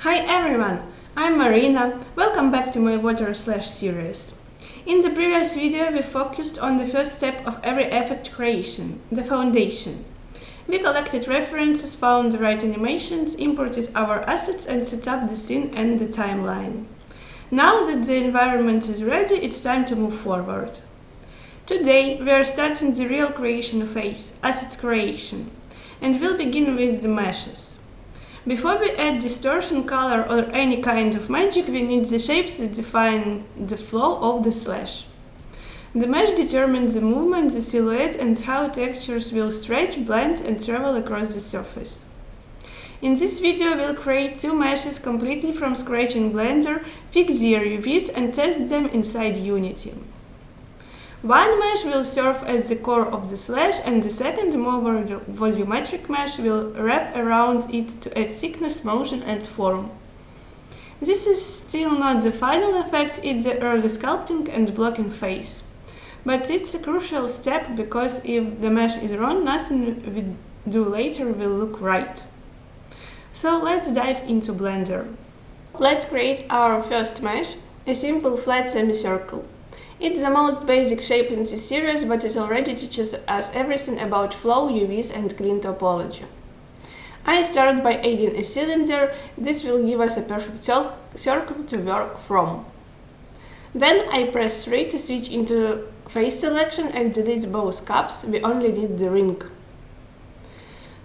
Hi everyone, I'm Marina. Welcome back to my water slash series. In the previous video we focused on the first step of every effect creation, the foundation. We collected references, found the right animations, imported our assets and set up the scene and the timeline. Now that the environment is ready, it's time to move forward. Today we are starting the real creation phase, asset creation, and we'll begin with the meshes. Before we add distortion, color or any kind of magic, we need the shapes that define the flow of the slash. The mesh determines the movement, the silhouette and how textures will stretch, blend and travel across the surface. In this video we'll create two meshes completely from scratch in Blender, fix their UVs and test them inside Unity. One mesh will serve as the core of the slash and the second, more volumetric mesh will wrap around it to add thickness, motion and form. This is still not the final effect, it's the early sculpting and blocking phase. But it's a crucial step because if the mesh is wrong, nothing we do later will look right. So let's dive into Blender. Let's create our first mesh, a simple flat semicircle. It's the most basic shape in this series, but it already teaches us everything about flow, UVs and clean topology. I start by adding a cylinder. This will give us a perfect circle to work from. Then I press 3 to switch into face selection and delete both caps, we only need the ring.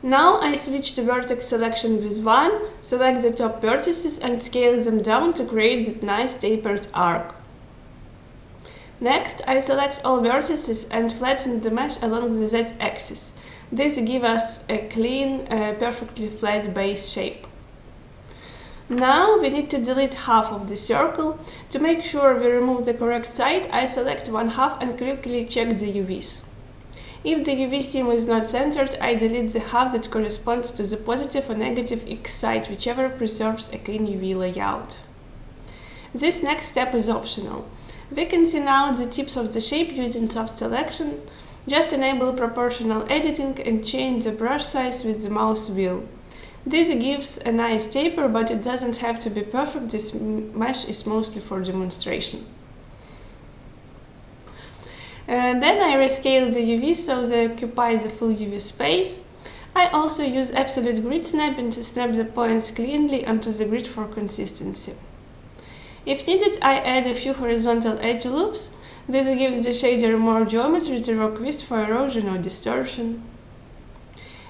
Now I switch to vertex selection with 1, select the top vertices and scale them down to create that nice tapered arc. Next, I select all vertices and flatten the mesh along the Z-axis. This gives us a clean, perfectly flat base shape. Now we need to delete half of the circle. To make sure we remove the correct side, I select one half and quickly check the UVs. If the UV seam is not centered, I delete the half that corresponds to the positive or negative X side, whichever preserves a clean UV layout. This next step is optional. We can see now the tips of the shape using soft selection. Just enable proportional editing and change the brush size with the mouse wheel. This gives a nice taper, but it doesn't have to be perfect. This mesh is mostly for demonstration. Then I rescale the UV so they occupy the full UV space. I also use absolute grid snapping to snap the points cleanly onto the grid for consistency. If needed, I add a few horizontal edge loops. This gives the shader more geometry to work with for erosion or distortion.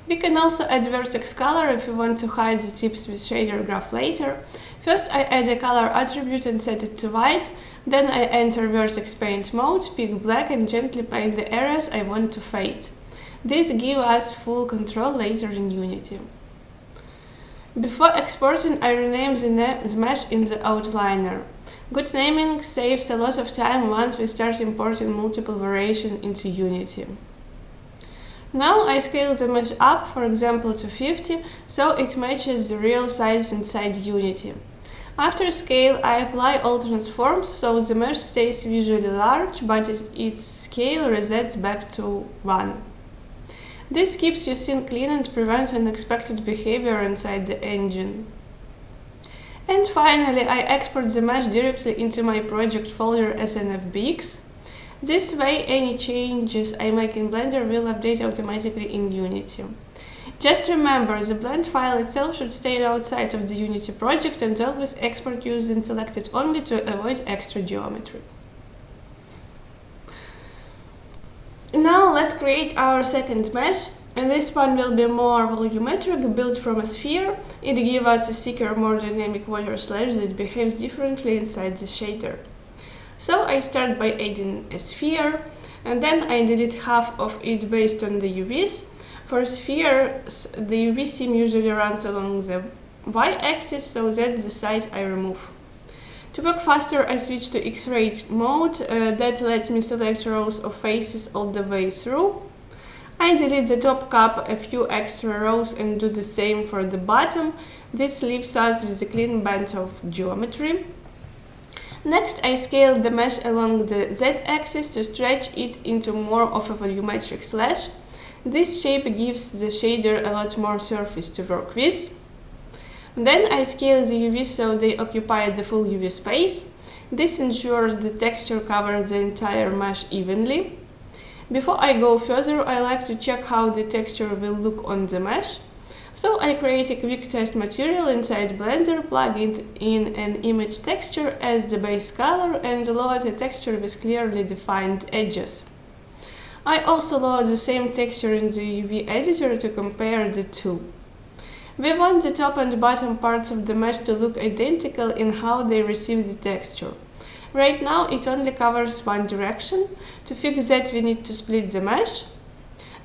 We can also add vertex color if we want to hide the tips with shader graph later. First I add a color attribute and set it to white. Then I enter vertex paint mode, pick black and gently paint the areas I want to fade. This gives us full control later in Unity. Before exporting, I rename the mesh in the outliner. Good naming saves a lot of time once we start importing multiple variations into Unity. Now I scale the mesh up, for example to 50, so it matches the real size inside Unity. After scale, I apply all transforms, so the mesh stays visually large, but its scale resets back to 1. This keeps your scene clean and prevents unexpected behavior inside the engine. And finally, I export the mesh directly into my project folder as an FBX. This way, any changes I make in Blender will update automatically in Unity. Just remember, the blend file itself should stay outside of the Unity project and always export using selected only to avoid extra geometry. Now let's create our second mesh, and this one will be more volumetric, built from a sphere. It gives us a thicker, more dynamic water slash that behaves differently inside the shader. So I start by adding a sphere, and then I delete half of it based on the UVs. For spheres, the UV seam usually runs along the y-axis, so that's the side I remove. To work faster, I switch to X-ray mode. That lets me select rows of faces all the way through. I delete the top cap, a few extra rows and do the same for the bottom. This leaves us with a clean band of geometry. Next, I scale the mesh along the Z-axis to stretch it into more of a volumetric slash. This shape gives the shader a lot more surface to work with. Then I scale the UVs so they occupy the full UV space. This ensures the texture covers the entire mesh evenly. Before I go further, I like to check how the texture will look on the mesh. So I create a quick test material inside Blender, plug it in an image texture as the base color and load a texture with clearly defined edges. I also load the same texture in the UV editor to compare the two. We want the top and bottom parts of the mesh to look identical in how they receive the texture. Right now it only covers one direction. To fix that, we need to split the mesh.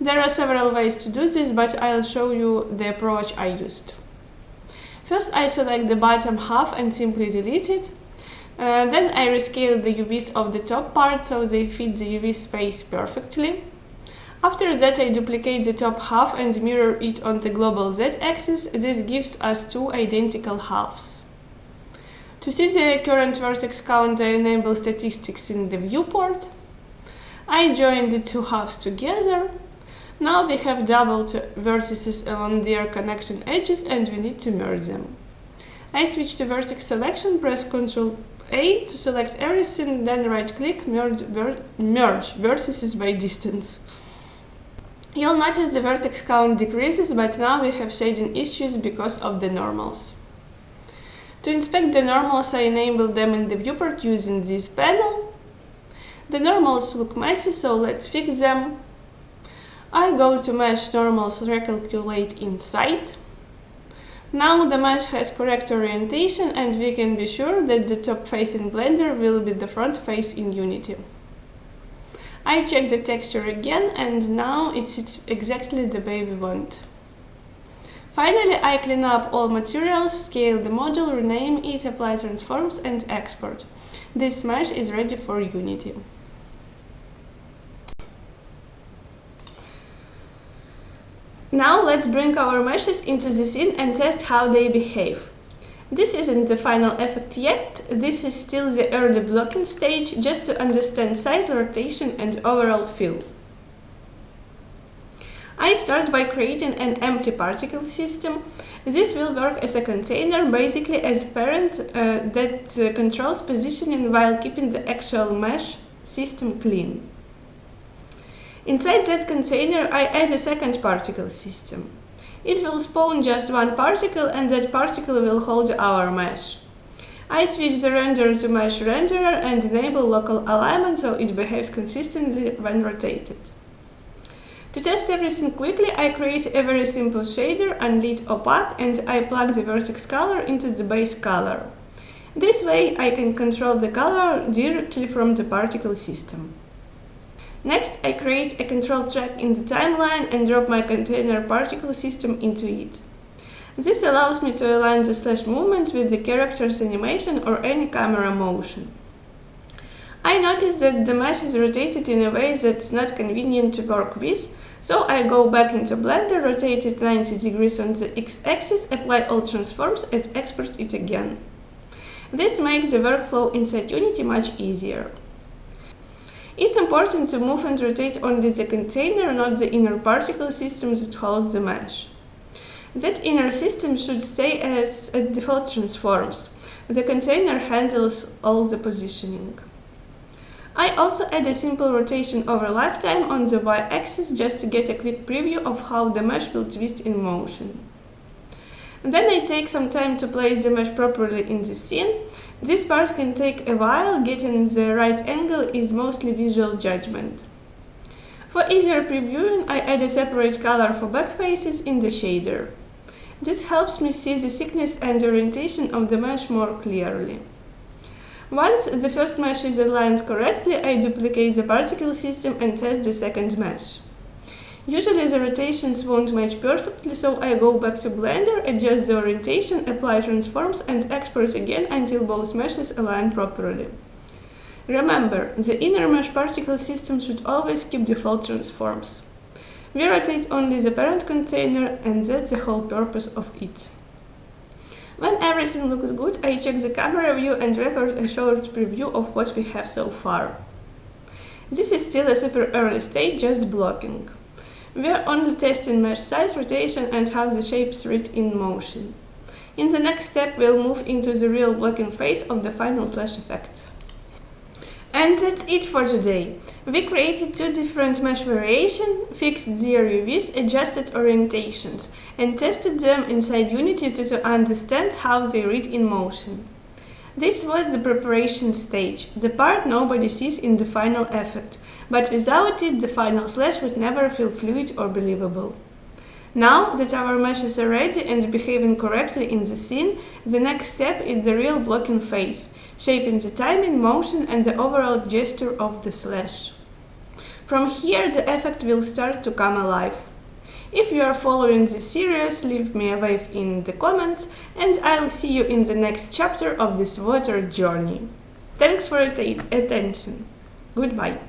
There are several ways to do this, but I'll show you the approach I used. First, I select the bottom half and simply delete it. Then I rescale the UVs of the top part so they fit the UV space perfectly. After that, I duplicate the top half and mirror it on the global Z-axis. This gives us two identical halves. To see the current vertex count, I enable statistics in the viewport. I join the two halves together. Now we have doubled vertices along their connection edges and we need to merge them. I switch to vertex selection, press Ctrl A to select everything, then right click, merge vertices by distance. You'll notice the vertex count decreases, but now we have shading issues because of the normals. To inspect the normals, I enable them in the viewport using this panel. The normals look messy, so let's fix them. I go to Mesh Normals, Recalculate Inside. Now the mesh has correct orientation and we can be sure that the top face in Blender will be the front face in Unity. I check the texture again and now it sits exactly the way we want. Finally, I clean up all materials, scale the model, rename it, apply transforms and export. This mesh is ready for Unity. Now let's bring our meshes into the scene and test how they behave. This isn't the final effect yet, this is still the early blocking stage, just to understand size, rotation and overall feel. I start by creating an empty particle system. This will work as a container, basically as a parent that controls positioning while keeping the actual mesh system clean. Inside that container, I add a second particle system. It will spawn just one particle and that particle will hold our mesh. I switch the renderer to mesh renderer and enable local alignment so it behaves consistently when rotated. To test everything quickly, I create a very simple shader, unlit opaque, and I plug the vertex color into the base color. This way I can control the color directly from the particle system. Next, I create a control track in the timeline and drop my container particle system into it. This allows me to align the slash movement with the character's animation or any camera motion. I notice that the mesh is rotated in a way that's not convenient to work with, so I go back into Blender, rotate it 90 degrees on the x-axis, apply all transforms and export it again. This makes the workflow inside Unity much easier. It's important to move and rotate only the container, not the inner particle system that holds the mesh. That inner system should stay as default transforms. The container handles all the positioning. I also add a simple rotation over lifetime on the y-axis just to get a quick preview of how the mesh will twist in motion. Then I take some time to place the mesh properly in the scene. This part can take a while, getting the right angle is mostly visual judgment. For easier previewing, I add a separate color for back faces in the shader. This helps me see the thickness and orientation of the mesh more clearly. Once the first mesh is aligned correctly, I duplicate the particle system and test the second mesh. Usually the rotations won't match perfectly, so I go back to Blender, adjust the orientation, apply transforms and export again until both meshes align properly. Remember, the inner mesh particle system should always keep default transforms. We rotate only the parent container and that's the whole purpose of it. When everything looks good, I check the camera view and record a short preview of what we have so far. This is still a super early stage, just blocking. We are only testing mesh size, rotation and how the shapes read in motion. In the next step, we'll move into the real blocking phase of the final flash effect. And that's it for today. We created two different mesh variations, fixed their UVs, adjusted orientations, and tested them inside Unity to understand how they read in motion. This was the preparation stage, the part nobody sees in the final effect, but without it the final slash would never feel fluid or believable. Now that our meshes are ready and behaving correctly in the scene, the next step is the real blocking phase, shaping the timing, motion and the overall gesture of the slash. From here the effect will start to come alive. If you are following this series, leave me a wave in the comments and I'll see you in the next chapter of this water journey. Thanks for attention. Goodbye.